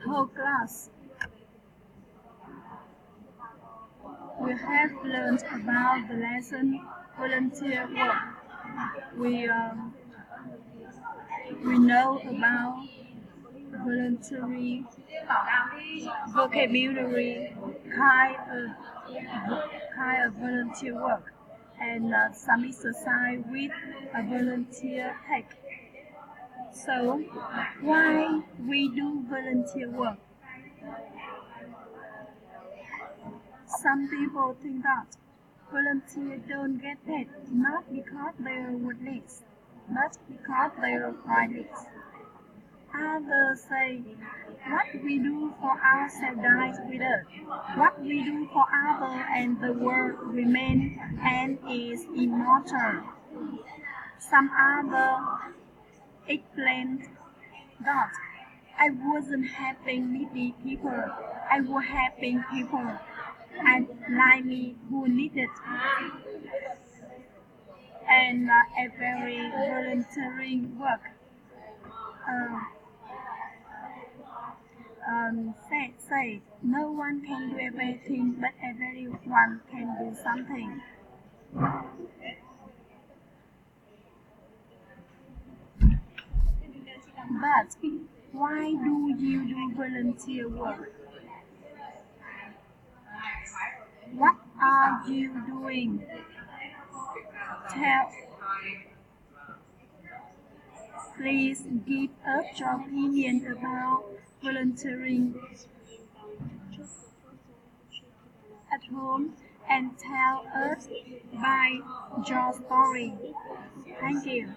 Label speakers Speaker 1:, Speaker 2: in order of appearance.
Speaker 1: whole class. We have learned about the lesson volunteer work. We um, we know about voluntary vocabulary, kind of volunteer work, and some exercise with a volunteer tech. So, why we do volunteer work? Some people think that volunteers don't get paid not because they are worthless, but because they are private. Others say what we do for ourselves dies with us. What we do for others and the world remains and is immortal. Some other explain that I wasn't helping needy people. I was helping people and like me who needed and a very volunteering work. Uh, said no one can do everything, but everyone can do something. But why do you do volunteer work? What are you doing? Tell, please give us your opinion about volunteering at home and tell us by your story. Thank you.